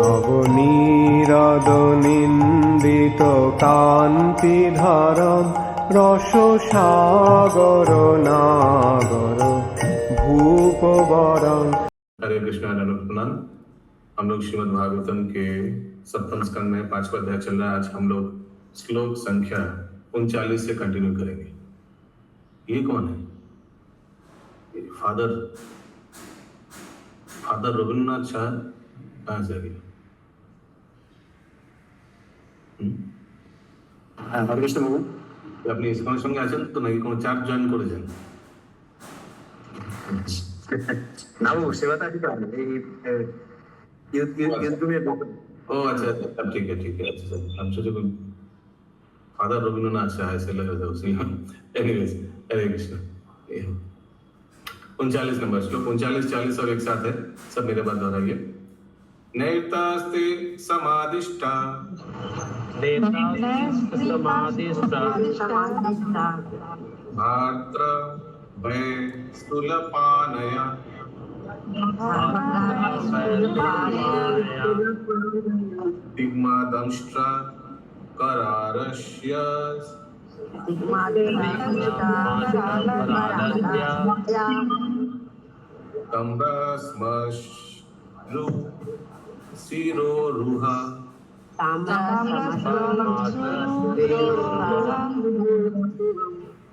নবনীরদ নিন্দিত কান্তিধরম রস সাগর নাগর भूपवरं। हरे कृष्णा अनुपनान। हम लोग श्रीमद् भागवतम के सप्तम स्कंद में 5वां अध्याय चल रहा है। आज हम लोग श्लोक संख्या 39 से कंटिन्यू करेंगे। ये कौन है? फादर रघुनाथ शाह कहाँ से गए? हरे कृष्ण बाबू আপনি ইসকনের সঙ্গে আছেন তো নাকি কোনো চার্জ জয়েন করেছেন? না ও সেবাটা কি করে এই ইউটিউবে ओ अच्छा ठीक है अच्छा हम सोचे कोई फादर रविन्द्रनाथ शाह ऐसे लग रहा था उसी एनीवेज हरे कृष्ण। 39 नंबर श्लोक 39, 40 और एक साथ है, सब मेरे बाद दोहराइए। नैतास्ते समादिष्टा भात्र भय स्तुलपानया दिग्मादंष्ट्रा करारस्य तम्रस्मश्रु शिरोरुहा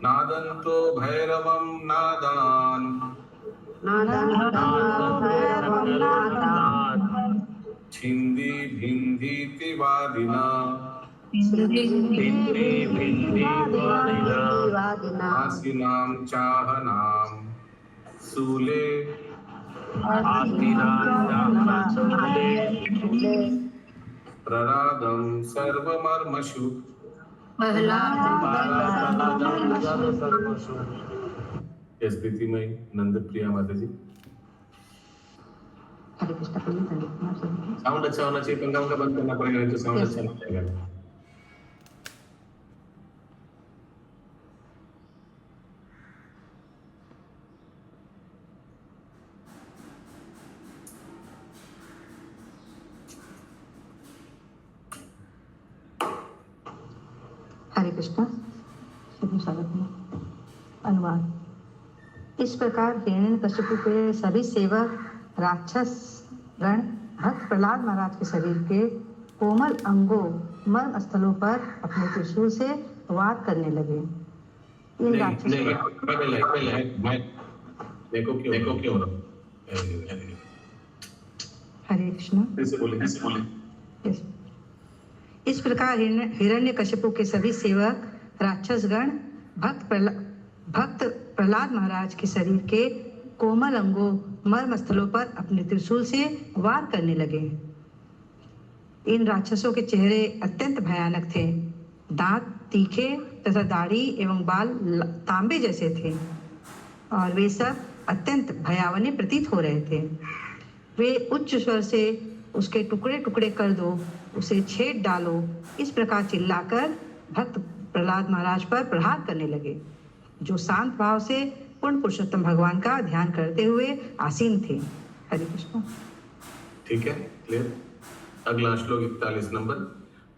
नादन्तो भैरवं नादान् छिन्दी भिन्धीति वादिना आसिनां चाहनां सूले प्ररादं सर्वमर्मषु। स्थिति में नंद प्रिया माता जी साउंड अच्छा होना चाहिए, पंखा का बंद करना पड़ेगा नहीं तो साउंड अच्छा नहीं आएगा। हरे कृष्णा। अनुवाद। इस प्रकार हिरण्यकशिपु के सभी सेवक राक्षस गण भक्त प्रहलाद महाराज के शरीर के कोमल अंगों मर्म स्थलों पर अपने त्रिशूल से वार करने लगे। इन राक्षसों हरे कृष्णा। इस प्रकार हिरण्यकशिपु के सभी सेवक राक्षसगण भक्त प्रहलाद महाराज के शरीर के कोमल अंगों मर्म स्थलों पर अपने त्रिशूल से वार करने लगे। इन राक्षसों के चेहरे अत्यंत भयानक थे। दांत तीखे तथा दाढ़ी एवं बाल तांबे जैसे थे और वे सब अत्यंत भयावने प्रतीत हो रहे थे। वे उच्च स्वर से उसके टुकड़े टुकड़े कर दो, उसे छेद डालो, इस प्रकार चिल्लाकर भक्त प्रहलाद महाराज पर प्रहार करने लगे, जो शांत भाव से पूर्ण पुरुषोत्तम भगवान का ध्यान करते हुए आसीन थे। हरे कृष्ण। ठीक है, क्लियर। अगला श्लोक 41 नंबर।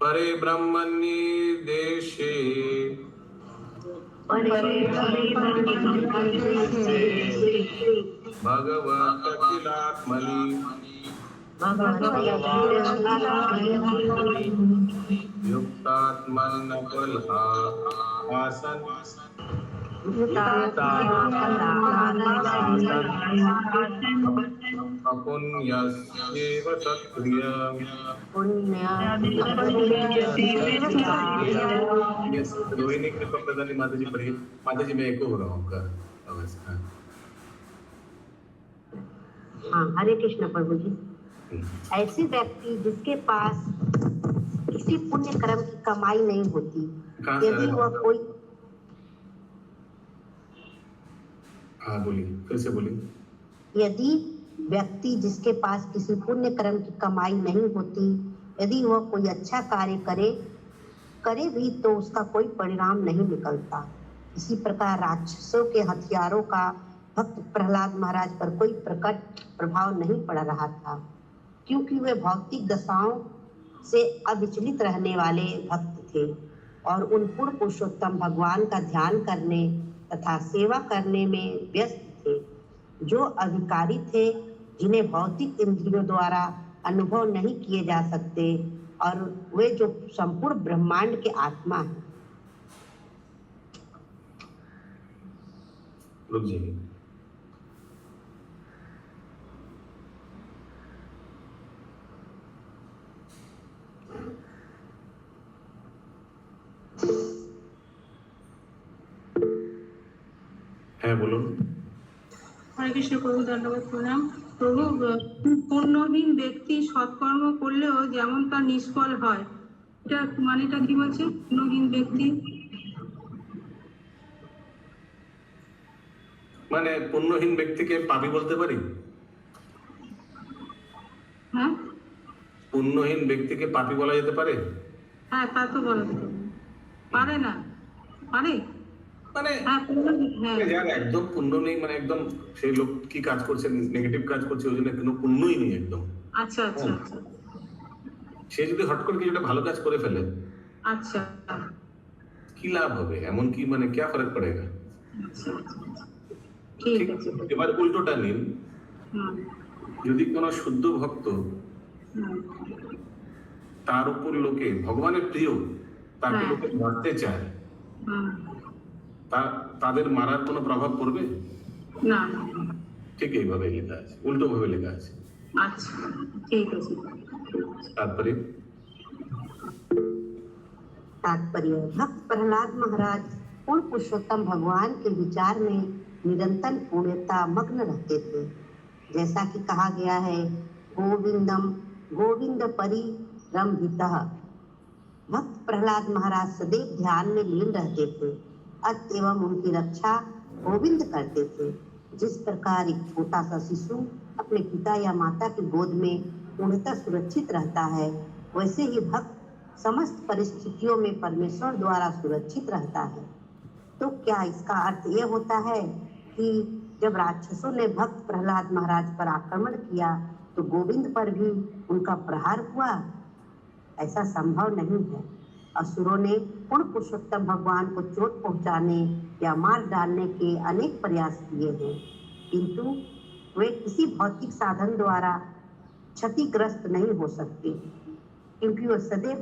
परे ब्रह्मण्ये देशे भगवत अखिलात्मनि युक्तात्मन्न कलहा आसन अपुण्यस्येव तत्क्रिया। रोहिणी कृपा प्रदानी माता जी पढ़िए। माता जी मैं एको हो रहा हूँ आपका आवाज। हाँ, हरे कृष्ण प्रभु जी। ऐसे व्यक्ति जिसके पास किसी पुण्य कर्म की कमाई नहीं होती, यदि वह कोई बोलिए, फिर से बोलिए। यदि व्यक्ति जिसके पास किसी पुण्य कर्म की कमाई नहीं होती, यदि वह कोई अच्छा कार्य करे भी तो उसका कोई परिणाम नहीं निकलता। इसी प्रकार राक्षसों के हथियारों का भक्त प्रहलाद महाराज पर कोई प्रकट प्रभाव नहीं पड़ रहा था। क्योंकि वे भौतिक दशाओं से अविचलित रहने वाले भक्त थे और उन पूर्ण पुरुषोत्तम भगवान का ध्यान करने तथा सेवा करने में व्यस्त थे, जो अधिकारी थे, जिन्हें भौतिक इंद्रियों द्वारा अनुभव नहीं किए जा सकते, और वे जो संपूर्ण ब्रह्मांड के आत्मा हैं। रुक जाइए। হ্যাঁ বলুন। হরে কৃষ্ণ প্রভু, ধন্যবাদ, প্রণাম প্রভু। পুণ্যহীন ব্যক্তি সৎকর্ম করলেও যেমন তার নিষ্ফল হয়, এটা মানেটা কি বলছে? পুণ্যহীন ব্যক্তি মানে পুণ্যহীন ব্যক্তিকে পাপী বলতে পারি? হ্যাঁ পুণ্যহীন ব্যক্তিকে পাপী বলা যেতে পারে? হ্যাঁ, তা তো বলা যেতে পারে না, পারে? মানে হ্যাঁ, পুণ্যহীন, হ্যাঁ। যার একদম পুণ্য নেই, মানে একদম সেই লোক কি কাজ করছে, নেগেটিভ কাজ করছে, ওই জন্য কোনো পুণ্যই নেই একদম। আচ্ছা আচ্ছা আচ্ছা সে যদি হট করে কিছু একটা ভালো কাজ করে ফেলে, আচ্ছা কি লাভ হবে? এমন কি, মানে क्या फर्क पड़ेगा? আচ্ছা আচ্ছা, ঠিক আছে। এবার উল্টোটা নিন, হুম যদি কোনো শুদ্ধ ভক্ত হুম তার উপর লোকে ভগবানের প্রিয়, তাকে হ্যাঁ। লোকে মারতে চায়, হুম, তাদের মারার কোনো প্রভাব পড়বে? না, ঠিক এইভাবে লেখা আছে, উল্টো ভাবে লেখা আছে। আচ্ছা ঠিক আছে। তারপরে तात्पर्य, भक्त प्रहलाद महाराज पूर्ण पुरुषोत्तम भगवान के विचार में निरंतर पूर्णता मग्न रहते थे। जैसा कि कहा गया है, गोविंदम गोविंद परिरंभितः। भक्त प्रहलाद महाराज सदैव ध्यान में लीन रहते थे, अतएव उनकी रक्षा गोविंद करते थे। जिस प्रकार एक छोटा सा शिशु अपने पिता या माता की गोद में पूर्णतः सुरक्षित रहता है, वैसे ही भक्त समस्त परिस्थितियों में परमेश्वर द्वारा सुरक्षित रहता है। तो क्या इसका अर्थ यह होता है कि जब राक्षसों ने भक्त प्रहलाद महाराज पर आक्रमण किया तो गोविंद पर भी उनका प्रहार हुआ? ऐसा संभव नहीं है। असुरों ने पूर्ण पुरुषोत्तम भगवान को चोट पहुंचाने या मार डालने के अनेक प्रयास किए हैं, किंतु वे किसी भौतिक साधन द्वारा क्षतिग्रस्त नहीं हो सकते, क्योंकि वे सदैव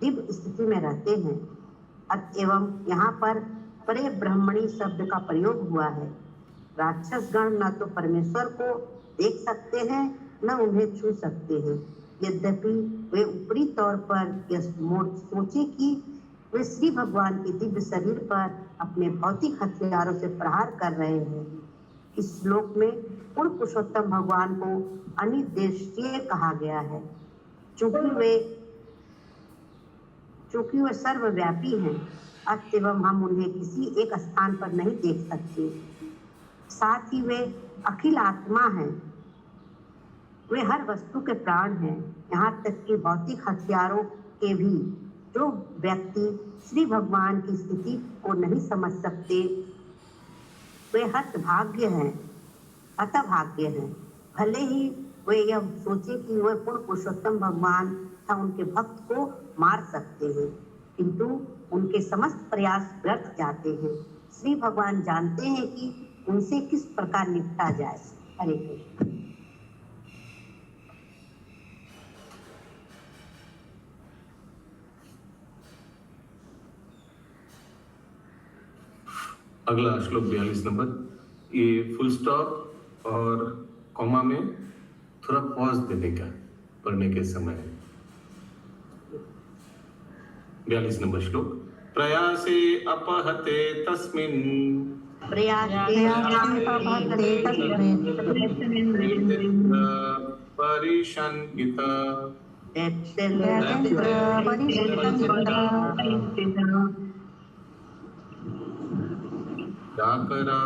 दिव्य स्थिति में रहते हैं। अतएव यहाँ पर परे ब्रह्मणी शब्द का प्रयोग हुआ है। राक्षस गण न तो परमेश्वर को देख सकते हैं, न उन्हें छू सकते हैं। यद्यपि वे ऊपरी तौर पर यह सोचे कि वे श्री भगवान के दिव्य शरीर पर अपने भौतिक हथियारों से प्रहार कर रहे हैं। इस श्लोक में पूर्ण पुरुषोत्तम भगवान को अनिर्देशीय कहा गया है, चूंकि वे सर्वव्यापी हैं, अतएव हम उन्हें किसी एक स्थान पर नहीं देख सकते। साथ ही वे अखिल आत्मा हैं, वे हर वस्तु के प्राण हैं, यहाँ तक कि भौतिक हथियारों के भी। जो व्यक्ति श्री भगवान की स्थिति को नहीं समझ सकते, वे हतभाग्य हैं, भले ही वे यह सोचे कि वे पूर्ण पुरुषोत्तम भगवान तथा उनके भक्त को मार सकते हैं, किंतु उनके समस्त प्रयास व्यर्थ जाते हैं। श्री भगवान जानते हैं कि उनसे किस प्रकार निपटा जाए। हरे कृष्ण। अगला श्लोक 42 नंबर, ये फुल स्टॉप और कॉमा में थोड़ा पॉज देने का पढ़ने के समय। 42 नंबर श्लोक, प्रयासे अपहते तस्मिन् परिशंकित जाकरा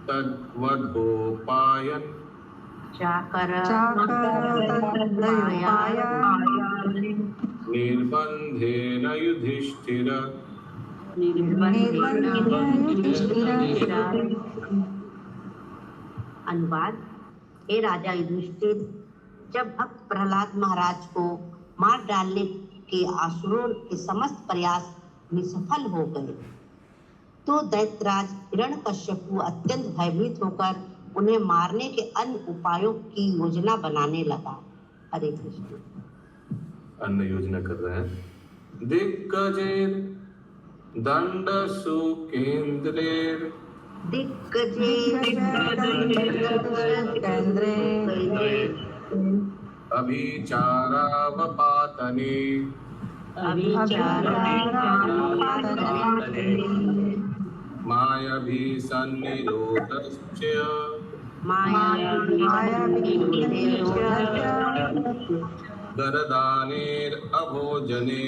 तद्वधोपायन निर्बंधेन युधिष्ठिर अनुवाद, हे राजा युधिष्ठिर, जब भक्त प्रहलाद महाराज को मार डालने के असुरों के समस्त प्रयास निष्फल हो गए तो दैत्यराज हिरण्यकश्यपु अत्यंत भयभीत होकर उन्हें मारने के अन्य उपायों की योजना बनाने लगा। हरे कृष्ण। अन्य योजना कर रहे हैं। दिग्गजेर दंड सुकेंद्रेर अभिचारावपातने मायाभी सन्निरोधश्च गरदानेर अभोजने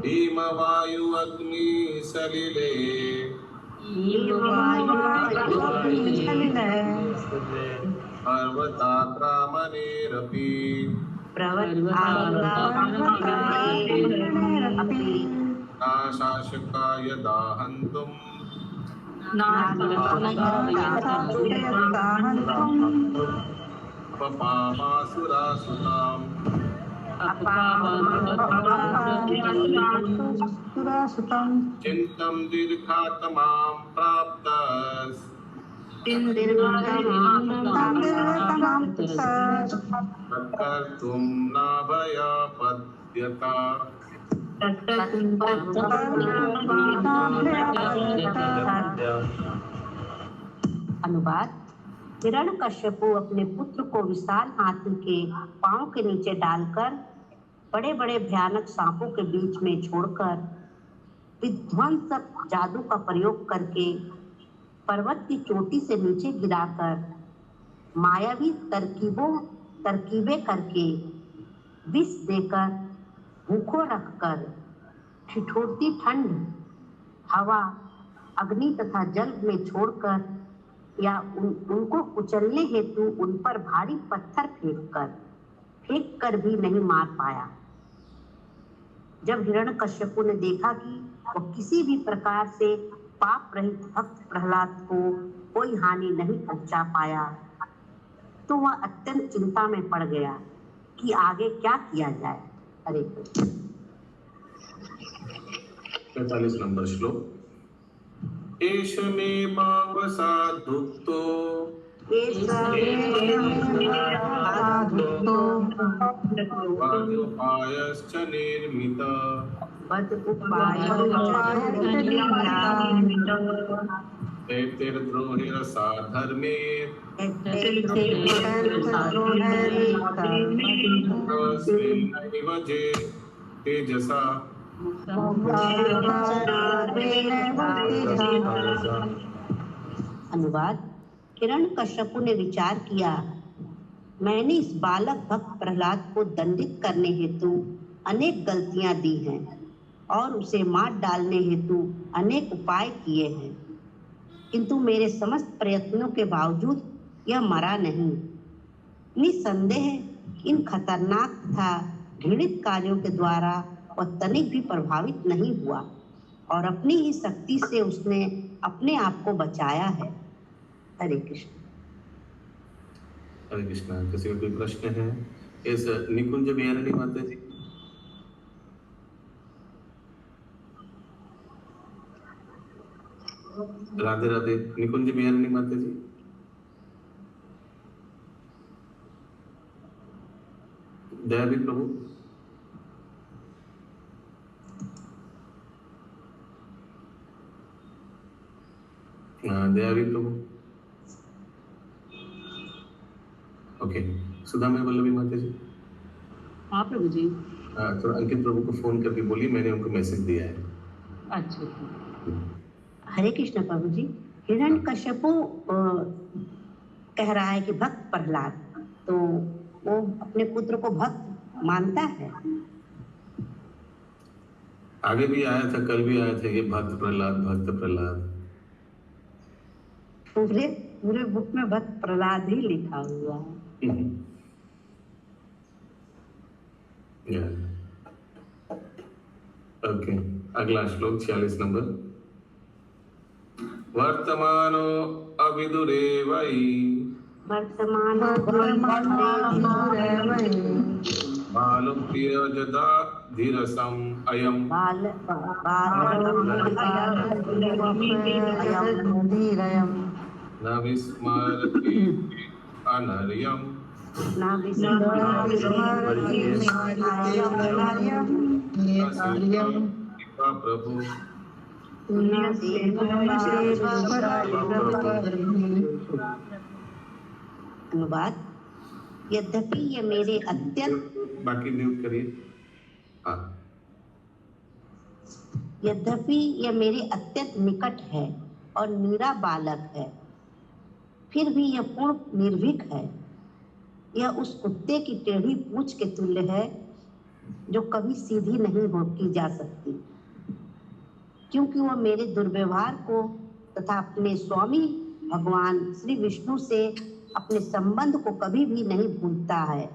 भीमवायु अग्नि सलिले पर्वताक्रामणेरपि नाशाशकाय दाहन्तुम् पपामासुरासुताम् चिन्तं दीर्घात्मां प्राप्तस् कर्तुं न भयपद्यता। अनुवाद। हिरण्यकश्यपु अपने पुत्र को विशाल हाथी के पांव के नीचे डालकर बड़े बड़े भयानक सांपों के बीच में छोड़कर विध्वंसक जादू का प्रयोग करके पर्वत की चोटी से नीचे गिराकर मायावी तरकीबें करके विष देकर भूखों रखकर ठिठुरती ठंड हवा अग्नि तथा जल में छोड़कर या उनको कुचलने हेतु उन पर भारी पत्थर फेंक कर भी नहीं मार पाया। जब हिरण्यकश्यपु ने देखा कि वह किसी भी प्रकार से पाप रहित भक्त प्रहलाद को कोई हानि नहीं पहुंचा पाया तो वह अत्यंत चिंता में पड़ गया कि आगे क्या किया जाए। हरे कृष्ण। 45 नंबर श्लोक। एष मे पावसादुक्तो वाद्योपायश्च निर्मित दैत्यैर्द्रोहिरसाधर्मेर् तस्मिन्नैव जे तेजसा अनुवाद। हिरण्यकश्यपु ने विचार किया, मैंने इस बालक भक्त प्रहलाद को दंडित करने हेतु अनेक गलतियां दी हैं और उसे मार डालने हेतु अनेक उपाय किए हैं, किंतु मेरे समस्त प्रयत्नों के बावजूद यह मरा नहीं। निसंदेह इन खतरनाक तथा घृणित कार्यों के द्वारा वह तनिक भी प्रभावित नहीं हुआ और अपनी ही शक्ति से उसने अपने आप को बचाया है। हरे कृष्ण। हरे कृष्णा। किसी का कोई प्रश्न है? इस निकुंज बिहारी माता जी। राधे राधे। निकुंज बिहारी माता जी। दयावी प्रभु। दयावी प्रभु। ओके। सुधामय वल्लभी माता जी। हाँ प्रभु जी। तो अंकित प्रभु को फोन करके बोलिए, मैंने उनको मैसेज दिया है। अच्छा। हरे कृष्ण प्रभु जी। हिरण्यकश्यपु कह रहा है कि भक्त प्रहलाद, तो वो अपने पुत्र को भक्त मानता है। आगे भी आया था, कल भी आया था, ये भक्त प्रहलाद भक्त प्रहलाद। पूरे बुक में भक्त प्रहलाद ही लिखा हुआ है। ओके। अगला श्लोक 46 नंबर। वर्तमानो अविदुरे वै वर्तमान बालप्रियजदा धीरसम अयम बाल धीरयम् न विस्मरति अनर्यम कृपा प्रभु अनुवाद यद्यपि ये मेरे अत्यंत बाकी म्यूट करिए। हाँ यद्यपि यह मेरे अत्यंत निकट है और नीरा बालक है, फिर भी यह पूर्ण निर्भीक है। यह उस कुत्ते की टेढ़ी पूंछ के तुल्य है जो कभी सीधी नहीं हो की जा सकती, क्योंकि वह मेरे दुर्व्यवहार को तथा अपने स्वामी भगवान श्री विष्णु से अपने संबंध को कभी भी नहीं भूलता है।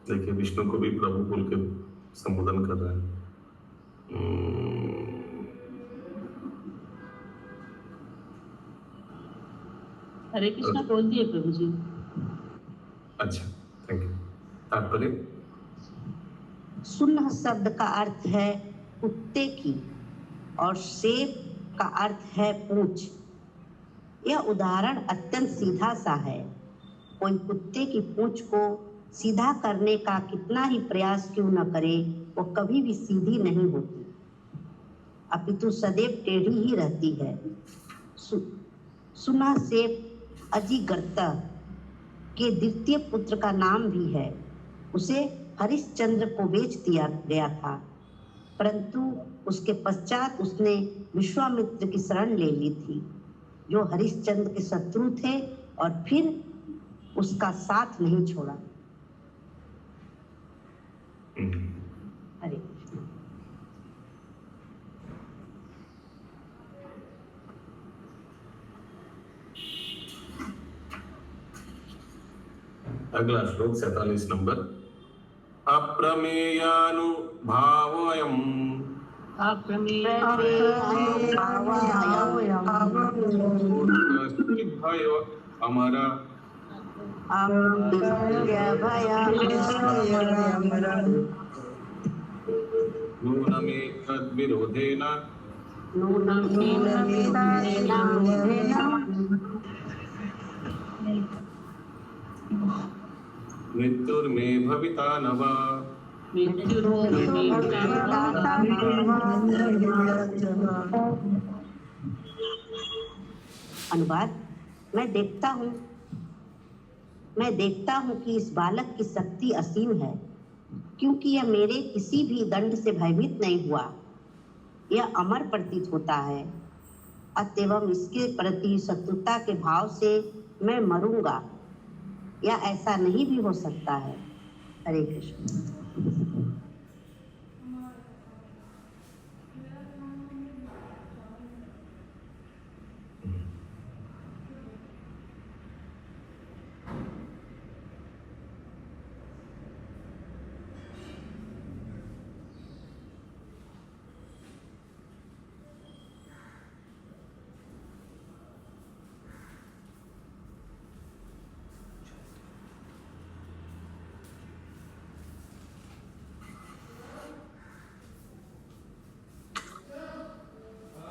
देखिए विष्णु को भी प्रभु बोल के संबोधन कर रहे हैं। हरे कृष्णा बोल दिए प्रभु जी। अच्छा थैंक यू। तात्पर्य सुन्ह शब्द का अर्थ है कुत्ते की और सेब का अर्थ है पूंछ। यह उदाहरण अत्यंत सीधा सा है। कोई कुत्ते की पूंछ को सीधा करने का कितना ही प्रयास क्यों न करे, वो कभी भी सीधी नहीं होती, अपितु सदैव टेढ़ी ही रहती है। सुना सेब अजिगर्त के द्वितीय पुत्र का नाम भी है। उसे हरिश्चंद्र को बेच दिया गया था, परंतु उसके पश्चात उसने विश्वामित्र की शरण ले ली थी, जो हरिश्चंद्र के शत्रु थे, और फिर उसका साथ नहीं छोड़ा। हरे कृष्ण। अगला श्लोक 47 नंबर। अप्रमेयानुभावोऽयम् भयो अमरा नूनमेतद्विरोधेन मृत्युर्मे भविता न वा। अनुवाद मैं देखता हूँ कि इस बालक की शक्ति असीम है, क्योंकि यह मेरे किसी भी दंड से भयभीत नहीं हुआ। यह अमर प्रतीत होता है, अतएव इसके प्रति शत्रुता के भाव से मैं मरूंगा, या ऐसा नहीं भी हो सकता है। हरे कृष्ण।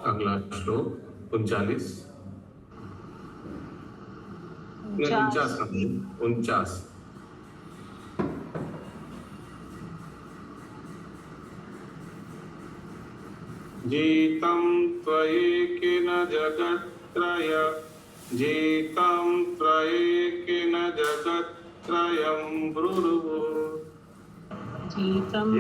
अगला श्लोक 39 जीतं त्वयेकेन जगत्त्रय जीतं त्वयेकेन जगत्त्रयं ब्रूरुः जीतं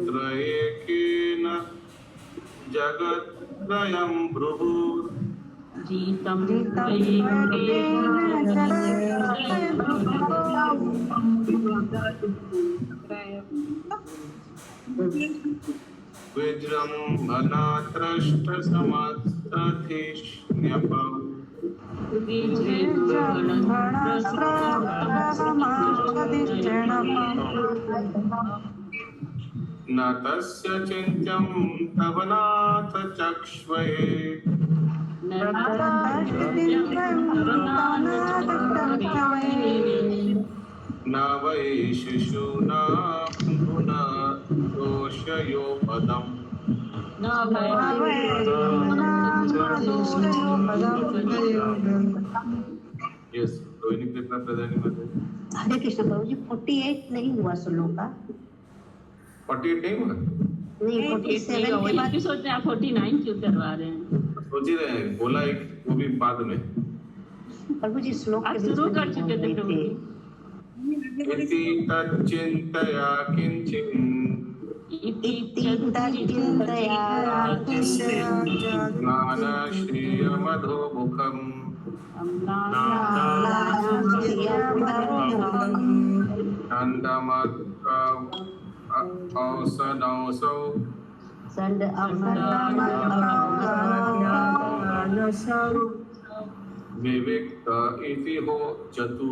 त्रयेकेन जगत्त्रयं ब्रूरुः जीतं विजृम्भणात्रष्टसमस्तधिष्ण्यपम् न तस्य चिन्त्यं तव नाथ चक्ष्वे न वै शिशूना पुनर्दोषयो पदम् यस रोहिणी कृष्णा प्रधानी माता हरे कृष्ण प्रभु जी 48 नहीं हुआ श्लोक का 48 नहीं हुआ नहीं 47 के बाद सोच रहे हैं 49 क्यों करवा रहे हैं? सोच ही रहे हैं बोला एक वो भी बाद में प्रभु जी श्लोक आप के बीच शुरू में कर चुके थे प्रभु जी। इति तच्चिन्तया किञ्चिन् ज्ञानश्रियमधोमुखम् औसनौसौ विविक्त इति हो चतु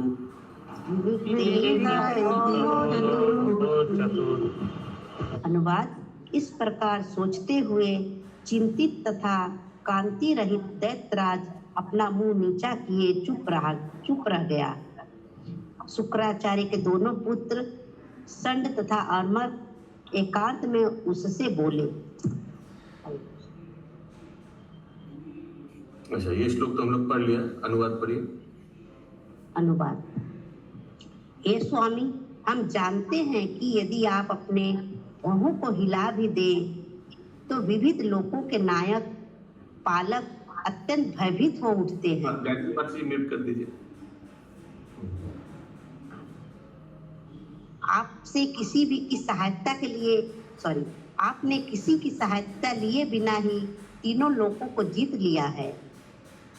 अनुवाद इस प्रकार सोचते हुए चिंतित तथा कांति रहित दैत्यराज अपना मुंह नीचा किए चुप रह गया। शुक्राचार्य के दोनों पुत्र संड तथा अमर एकांत में उससे बोले। अच्छा ये श्लोक तो हम लोग पढ़ लिया, अनुवाद पढ़िए। अनुवाद हे स्वामी, हम जानते हैं कि यदि आप अपने बाहों को हिला भी दे तो विविध लोगों के नायक पालक अत्यंत भयभीत हो उठते हैं। गायत्री माता जी म्यूट कर दीजिए। आपसे किसी भी की सहायता के लिए आपने किसी की सहायता लिए बिना ही तीनों लोगों को जीत लिया है।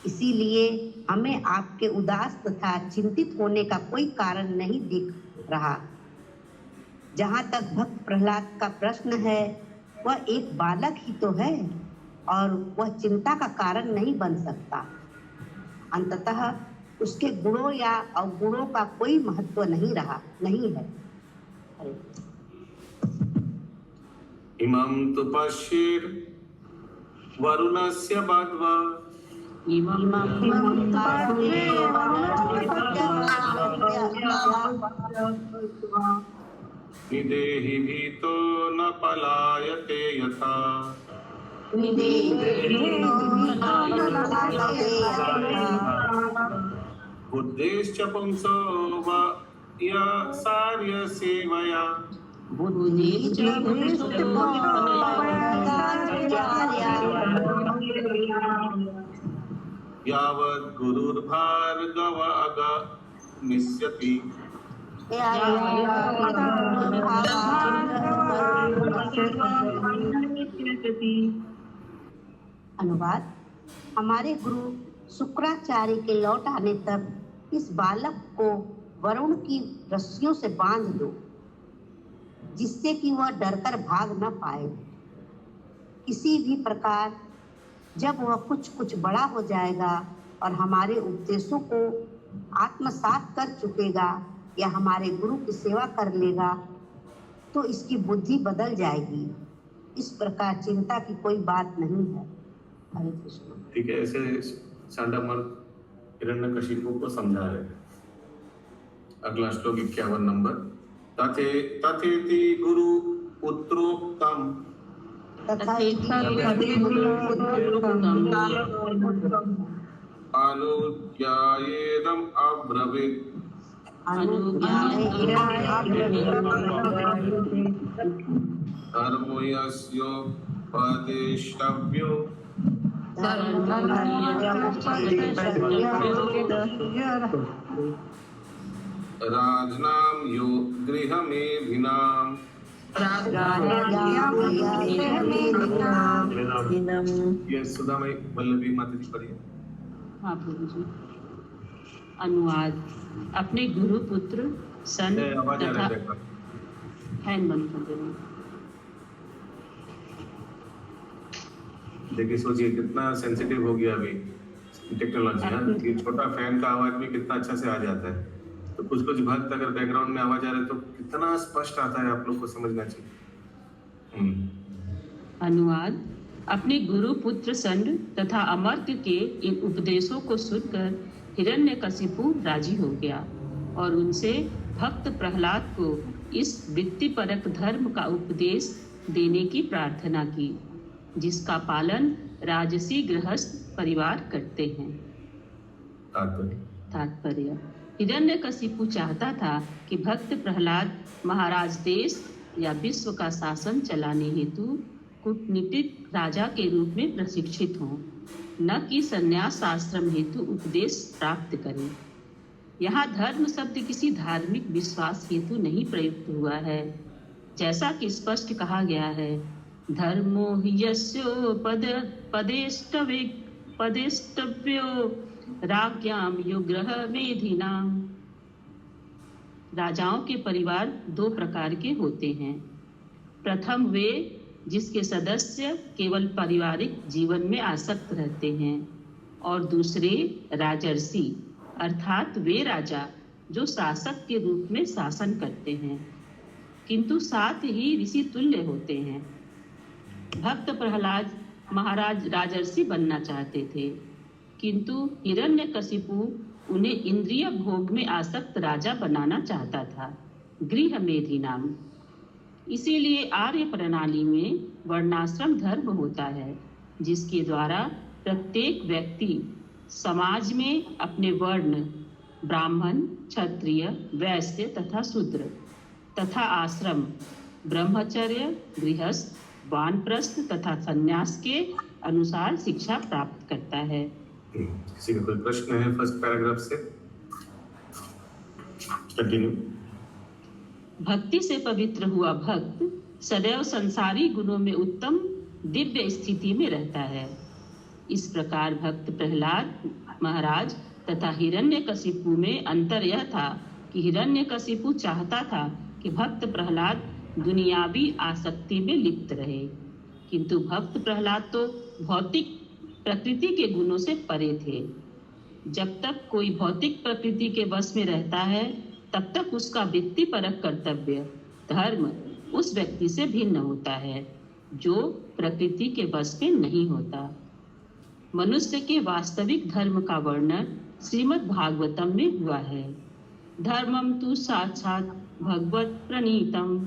इसीलिए हमें आपके उदास तथा चिंतित होने का कोई कारण नहीं दिख रहा। जहाँ तक भक्त प्रहलाद का प्रश्न है, वह एक बालक ही तो है और वह चिंता का कारण नहीं बन सकता। अंततः उसके गुणों या अवगुणों का कोई महत्व नहीं है। इमं तु पश्येर् वरुणस्य बाध्वा निदेहि भीतो न पलायते यथा बुद्धेश्च पुंसो वा या सार्य सेवया यावत् गुरुर्भार्गव अगमिष्यति अनुवाद हमारे गुरु शुक्राचार्य के लौट आने तक इस बालक को वरुण की रस्सियों से बांध दो, जिससे कि वह डरकर भाग न पाए। किसी भी प्रकार जब वह कुछ बड़ा हो जाएगा और हमारे उपदेशों को आत्मसात कर चुकेगा या हमारे गुरु की सेवा कर लेगा तो इसकी बुद्धि बदल जाएगी। इस प्रकार चिंता की कोई बात नहीं है। हरे कृष्ण। ठीक है, ऐसे सांडा मर्द हिरण्यकशिपु को समझा रहे हैं। अगला श्लोक 51 नंबर। तथेति गुरु पुत्रोक्तम अनुज्ञायेदम् अब्रवीत् धर्मो यस्योपदेष्टव्यो राजनाम यो गृहमेधिनाम्। ये सुदामई वल्लभी माता जी पढ़िए। हाँ प्रभु जी। अनुवाद अपने गुरु पुत्र सन आवाज आ रहा है तथा फैन बंद कर देना। देखिए सोचिए कितना सेंसिटिव हो गया अभी टेक्नोलॉजी है कि छोटा फैन का आवाज भी कितना अच्छा से आ जाता है, तो कुछ कुछ भक्त अगर बैकग्राउंड में आवाज आ रहा है तो कितना स्पष्ट आता है, आप लोग को समझना चाहिए। अनुवाद। अपने गुरु पुत्र संड तथा अमर्त्य के इन उपदेशों को सुनकर हिरण्यकशिपु राजी हो गया और उनसे भक्त प्रहलाद को इस वृत्तिपरक धर्म का उपदेश देने की प्रार्थना की, जिसका पालन राजसी गृहस्थ परिवार करते हैं। तात्पर्य। हिरण्यकशिपु चाहता था कि भक्त प्रहलाद महाराज देश या विश्व का शासन चलाने हेतु कूटनीतिक राजा के रूप में प्रशिक्षित हों, न कि संन्यास आश्रम हेतु उपदेश प्राप्त करें। यहाँ धर्म शब्द किसी धार्मिक विश्वास हेतु नहीं प्रयुक्त हुआ है, जैसा कि स्पष्ट कहा गया है, धर्मो हि यस्यो पदेष्टव्यो राज्ञाम युग्रह मेधिनाम। राजाओं के परिवार दो प्रकार के होते हैं। प्रथम वे जिसके सदस्य केवल पारिवारिक जीवन में आसक्त रहते हैं, और दूसरे राजर्षि अर्थात वे राजा जो शासक के रूप में शासन करते हैं, किंतु साथ ही ऋषि तुल्य होते हैं। भक्त प्रहलाद महाराज राजर्षि बनना चाहते थे, किंतु हिरण्यकशिपु उन्हें इंद्रिय भोग में आसक्त राजा बनाना चाहता था, गृह मेधि नाम। इसीलिए आर्य प्रणाली में वर्णाश्रम धर्म होता है, जिसके द्वारा प्रत्येक व्यक्ति समाज में अपने वर्ण ब्राह्मण, क्षत्रिय, वैश्य तथा शूद्र तथा आश्रम ब्रह्मचर्य, गृहस्थ, वानप्रस्थ तथा संन्यास के अनुसार शिक्षा प्राप्त करता है। किसी का कोई प्रश्न है फर्स्ट पैराग्राफ से? कंटिन्यू। भक्ति से पवित्र हुआ भक्त सदैव संसारी गुणों में उत्तम दिव्य स्थिति में रहता है। इस प्रकार भक्त प्रहलाद महाराज तथा हिरण्यकशिपु में अंतर यह था कि हिरण्यकशिपु चाहता था कि भक्त प्रहलाद दुनियावी आसक्ति में लिप्त रहे, किंतु भक्त प्रहलाद तो भौतिक प्रकृति के गुणों से परे थे। जब तक कोई भौतिक प्रकृति के वश में रहता है, तब तक उसका वृत्तिपरक कर्तव्य धर्म उस व्यक्ति से भिन्न होता है जो प्रकृति के वश में नहीं होता। मनुष्य के वास्तविक धर्म का वर्णन श्रीमद् भागवतम में हुआ है। धर्मम तु साक्षात भगवत प्रणीतम,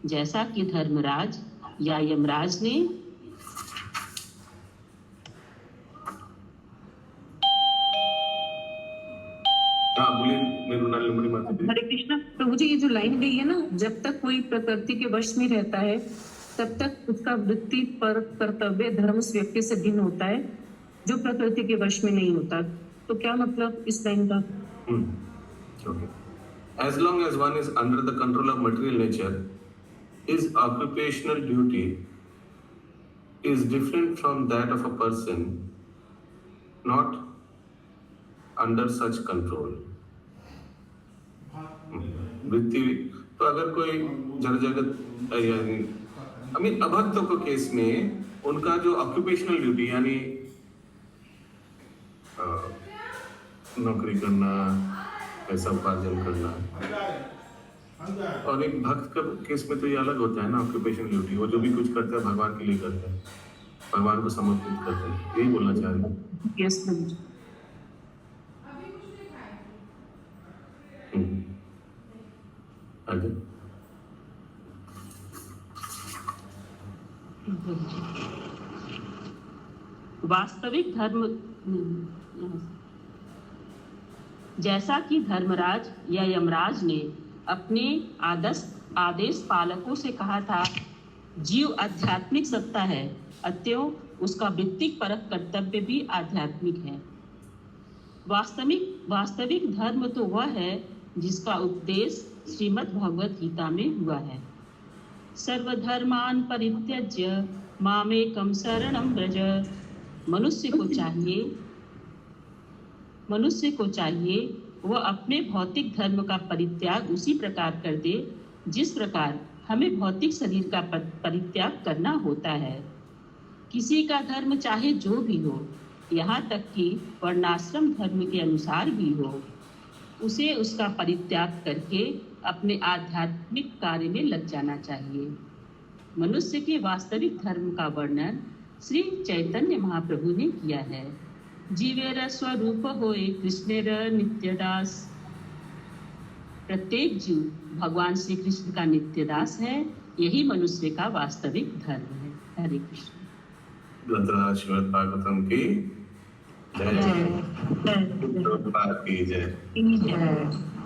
जैसा कि धर्मराज या यमराज ने हरे कृष्णा प्रभु जी, ये जो लाइन गई है ना, जब तक कोई प्रकृति के वश में रहता है तब तक उसका वृत्ति पर कर्तव्य धर्म उस व्यक्ति से भिन्न होता है जो प्रकृति के वश में नहीं होता। तो क्या मतलब इस लाइन का? As long as one is under the control of material nature, his occupational duty is different from that of a person not under such control. वृत्ति तो अगर कोई जड़ जगत यानी अभक्तों के केस में उनका जो ऑक्यूपेशनल ड्यूटी यानी नौकरी करना, पैसा उपार्जन करना, और एक भक्त का केस में तो ये अलग होता है ना। ऑक्यूपेशनल ड्यूटी वो जो भी कुछ करता है भगवान के लिए करता है, भगवान को समर्पित करता है। यही बोलना चाह रहे हैं। यस प्रभु जी। आगे वास्तविक धर्म, जैसा कि धर्मराज या यमराज ने अपने आदेश पालकों से कहा था, जीव आध्यात्मिक सत्ता है, अतएव उसका वृत्तिक परक कर्तव्य भी आध्यात्मिक है। वास्तविक धर्म तो वह है जिसका उपदेश श्रीमद् भगवत गीता में हुआ है। सर्वधर्मान परित्यज्य मामेकं शरणं व्रज। मनुष्य को चाहिए वह अपने भौतिक धर्म का परित्याग उसी प्रकार कर दे जिस प्रकार हमें भौतिक शरीर का परित्याग करना होता है। किसी का धर्म चाहे जो भी हो, यहाँ तक कि वर्णाश्रम धर्म के अनुसार भी हो, उसे उसका परित्याग करके अपने आध्यात्मिक कार्य में लग जाना चाहिए। मनुष्य के वास्तविक धर्म का वर्णन श्री चैतन्य महाप्रभु ने किया है। जीवेर स्वरूप होए कृष्णेर नित्यदास। प्रत्येक जीव भगवान श्री कृष्ण का नित्यदास है। यही मनुष्य का वास्तविक धर्म है। हरे कृष्ण। ग्रंथराज श्रीमद् भागवतम की जय। जय प्रभुपाद की जय। जय।